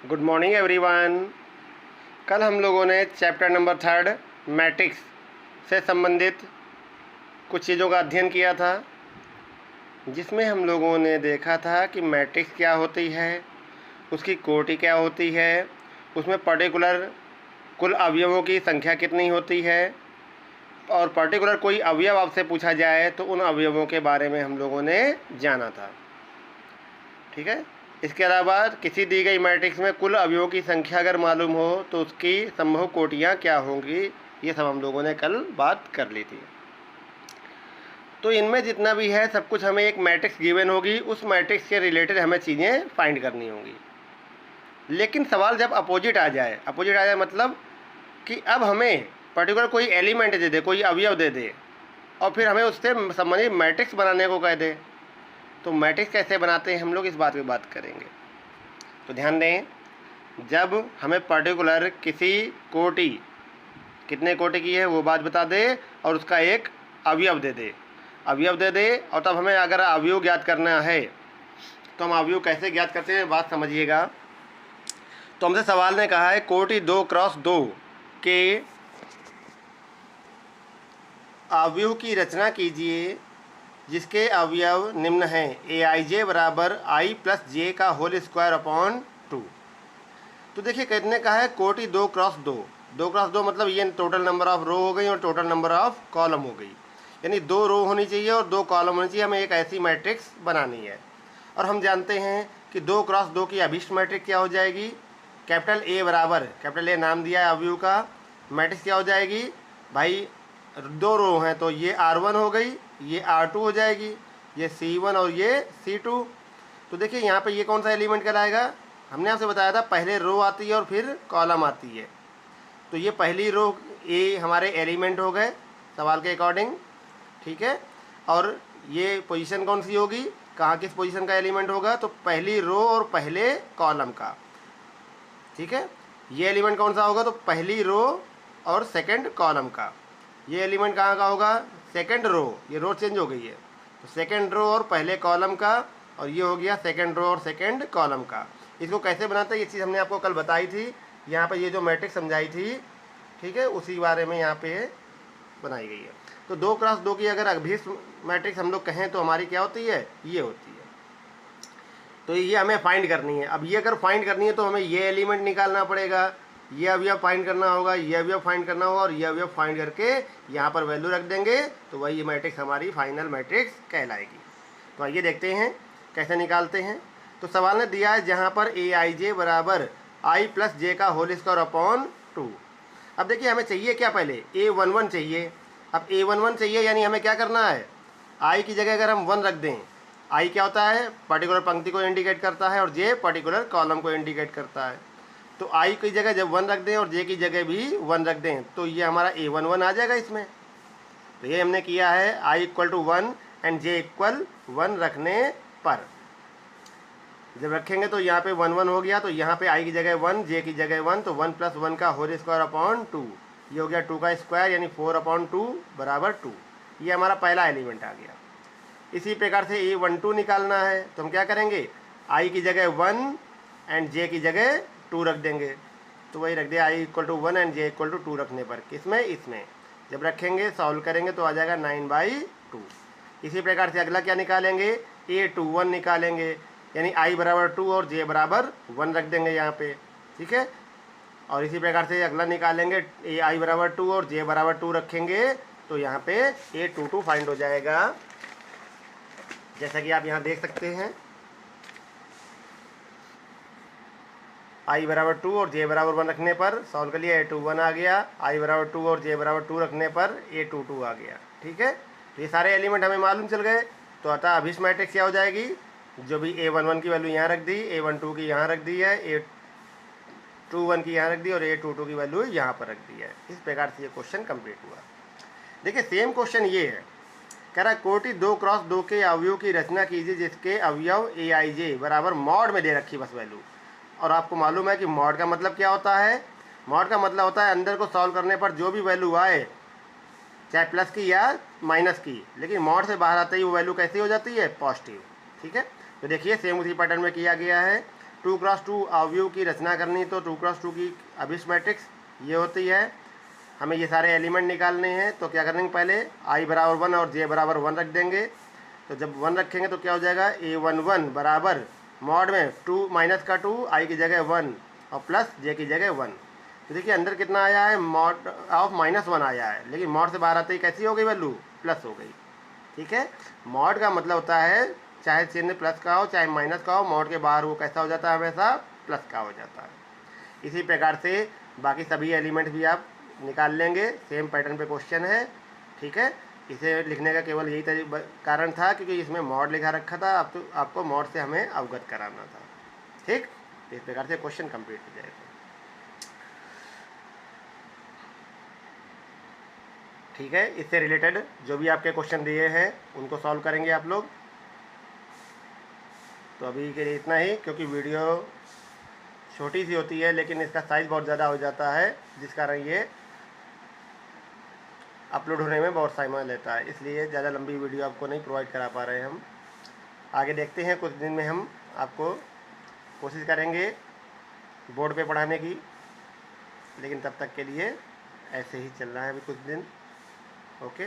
Good morning everyone. कल हम लोगों ने चैप्टर नंबर 3 मैट्रिक्स से संबंधित कुछ चीज़ों का अध्ययन किया था, जिसमें हम लोगों ने देखा था कि मैट्रिक्स क्या होती है, उसकी कोटि क्या होती है, उसमें पर्टिकुलर कुल अवयवों की संख्या कितनी होती है, और पर्टिकुलर कोई अवयव आपसे पूछा जाए तो उन अवयवों के बारे में हम लोगों ने जाना था। ठीक है। इसके अलावा किसी दी गई मैट्रिक्स में कुल अवयवों की संख्या अगर मालूम हो तो उसकी संभव कोटियाँ क्या होंगी, ये सब हम लोगों ने कल बात कर ली थी। तो इनमें जितना भी है सब कुछ हमें एक मैट्रिक्स गिवन होगी, उस मैट्रिक्स के रिलेटेड हमें चीज़ें फाइंड करनी होंगी। लेकिन सवाल जब अपोजिट आ जाए मतलब कि अब हमें पर्टिकुलर कोई एलिमेंट दे दे, कोई अवयव दे दे और फिर हमें उससे संबंधित मैट्रिक्स बनाने को कह दे, तो मैट्रिक्स कैसे बनाते हैं हम लोग इस बात पे बात करेंगे। तो ध्यान दें, जब हमें पर्टिकुलर किसी कोटि कितने कोटि की है वो बात बता दे और उसका एक अवयव दे दे और तब हमें अगर अवयव ज्ञात करना है तो हम अवयव कैसे ज्ञात करते हैं बात समझिएगा। तो हमसे सवाल ने कहा है कोटि 2x2 के अवयव की रचना कीजिए जिसके अवयव निम्न हैं aij बराबर i प्लस जे का होल स्क्वायर अपॉन 2। तो देखिए कितने का है कोटि 2x2 मतलब ये टोटल नंबर ऑफ रो हो गई और टोटल नंबर ऑफ कॉलम हो गई, यानी 2 रो होनी चाहिए और 2 कॉलम होनी चाहिए। हमें एक ऐसी मैट्रिक्स बनानी है और हम जानते हैं कि 2x2 की अभिष्ट मैट्रिक्स क्या हो जाएगी, कैपिटल ए बराबर, कैपिटल ए नाम दिया है अवयव का, मैट्रिक्स क्या हो जाएगी भाई, 2 रो हैं तो ये R1 हो गई, ये R2 हो जाएगी, ये C1 और ये C2। तो देखिए यहाँ पे ये कौन सा एलिमेंट कहलाएगा, हमने आपसे बताया था पहले रो आती है और फिर कॉलम आती है। तो ये पहली रो ए हमारे एलिमेंट हो गए सवाल के अकॉर्डिंग, ठीक है। और ये पोजीशन कौन सी होगी, कहाँ किस पोजीशन का एलिमेंट होगा, तो पहली रो और पहले कॉलम का, ठीक है। ये एलिमेंट कौन सा होगा, तो पहली रो और सेकंड कॉलम का। ये एलिमेंट कहाँ का होगा, सेकंड रो, ये रो चेंज हो गई है तो सेकंड रो और पहले कॉलम का, और ये हो गया सेकंड रो और सेकंड कॉलम का। इसको कैसे बनाते हैं ये चीज़ हमने आपको कल बताई थी, यहाँ पर ये जो मैट्रिक्स समझाई थी, ठीक है, उसी बारे में यहाँ पे बनाई गई है। तो 2x2 की अगर अभिष्ट मैट्रिक्स हम लोग कहें तो हमारी क्या होती है, ये होती है। तो ये हमें फाइंड करनी है। अब ये अगर फाइंड करनी है तो हमें ये एलिमेंट निकालना पड़ेगा, ये अवयव फाइंड करना होगा, ये अवयव फाइंड करना होगा और ये अवयव फाइंड करके यहाँ पर वैल्यू रख देंगे तो वही मैट्रिक्स हमारी फाइनल मैट्रिक्स कहलाएगी। तो आइए देखते हैं कैसे निकालते हैं। तो सवाल ने दिया है जहाँ पर aij बराबर i प्लस जे का होल स्क्वायर अपॉन 2। अब देखिए हमें चाहिए क्या, पहले a11 चाहिए। अब a11 चाहिए यानी हमें क्या करना है, i की जगह अगर हम 1 रख दें, i क्या होता है, पर्टिकुलर पंक्ति को इंडिकेट करता है और j पर्टिकुलर कॉलम को इंडिकेट करता है। तो i की जगह जब 1 रख दें और j की जगह भी 1 रख दें तो ये हमारा a11 आ जाएगा इसमें। तो ये हमने किया है i equal to 1 and j equal 1 रखने पर, जब रखेंगे तो यहाँ पे 1 1 हो गया, तो यहाँ पे i की जगह 1, j की जगह 1, तो 1 प्लस 1 का होल स्क्वायर अपॉन 2, ये हो गया 2 का स्क्वायर यानी 4 अपॉन 2 बराबर 2। ये हमारा पहला एलिमेंट आ गया। इसी प्रकार से a12 निकालना है तो हम क्या करेंगे, i की जगह 1 एंड j की जगह 2 रख देंगे। तो वही रख दिया i equal to 1 and j equal to 2 रखने पर, किसमें, इसमें। जब रखेंगे सॉल्व करेंगे तो आ जाएगा 9/2। इसी प्रकार से अगला क्या निकालेंगे, a21 निकालेंगे, यानी i बराबर 2 और j बराबर 1 रख देंगे यहाँ पे, ठीक है। और इसी प्रकार से अगला निकालेंगे i बराबर 2 और j बराबर 2 रखेंगे तो यहाँ पे a22 फाइंड हो जाएगा, जैसा कि आप यहाँ देख सकते हैं। i बराबर 2 और j बराबर 1 रखने पर सॉल्व कर लिया, a21 आ गया, i बराबर 2 और j बराबर 2 रखने पर a22 आ गया, ठीक है। तो ये सारे एलिमेंट हमें मालूम चल गए। तो अतः अभिष्ट मैट्रिक्स क्या हो जाएगी, जो भी a11 की वैल्यू यहाँ रख दी, a12 की यहाँ रख दी है, a21 की यहाँ रख दी और a22 की वैल्यू यहाँ पर रख दी है। इस प्रकार से ये क्वेश्चन कंप्लीट हुआ। देखिए सेम क्वेश्चन ये है, कह रहा है कोटि 2x2 के अवयव की रचना कीजिए जिसके अवयव aij बराबर मॉड में दे रखी बस वैल्यू। और आपको मालूम है कि मॉड का मतलब क्या होता है, मॉड का मतलब होता है अंदर को सॉल्व करने पर जो भी वैल्यू आए, चाहे प्लस की या माइनस की, लेकिन मॉड से बाहर आते ही वो वैल्यू कैसी हो जाती है, पॉजिटिव, ठीक है। तो देखिए सेम उसी पैटर्न में किया गया है। 2x2 अवयव की रचना करनी तो 2x2 की अभिष्ट मैट्रिक्स ये होती है। हमें ये सारे एलिमेंट निकालने हैं तो क्या करेंगे, पहले i बराबर 1 और j बराबर 1 रख देंगे। तो जब 1 रखेंगे तो क्या हो जाएगा, a11 बराबर मॉड में 2 माइनस का 2, i की जगह 1 और प्लस j की जगह 1। तो देखिए अंदर कितना आया है, मॉड ऑफ -1 आया है, लेकिन मॉड से बाहर आते ही कैसी हो गई वैल्यू, प्लस हो गई। ठीक है, मॉड का मतलब होता है चाहे चिन्ह प्लस का हो चाहे माइनस का हो, मॉड के बाहर वो कैसा हो जाता है, हमेशा प्लस का हो जाता है। इसी प्रकार से बाकी सभी एलिमेंट भी आप निकाल लेंगे, सेम पैटर्न पे क्वेश्चन है। ठीक है, इसे लिखने का केवल यही कारण था क्योंकि इसमें मॉड लिखा रखा था, अब तो आपको मॉड से हमें अवगत कराना था। ठीक, इस प्रकार से क्वेश्चन कंप्लीट हो जाएगा। ठीक है, इससे रिलेटेड जो भी आपके क्वेश्चन दिए हैं उनको सॉल्व करेंगे आप लोग। तो अभी के लिए इतना ही, क्योंकि वीडियो छोटी सी होती है लेकिन इसका साइज़ बहुत ज़्यादा हो जाता है, जिस कारण ये अपलोड होने में बहुत समय लेता है, इसलिए ज़्यादा लंबी वीडियो आपको नहीं प्रोवाइड करा पा रहे हैं हम। आगे देखते हैं, कुछ दिन में हम आपको कोशिश करेंगे बोर्ड पे पढ़ाने की, लेकिन तब तक के लिए ऐसे ही चल रहा है अभी कुछ दिन। ओके।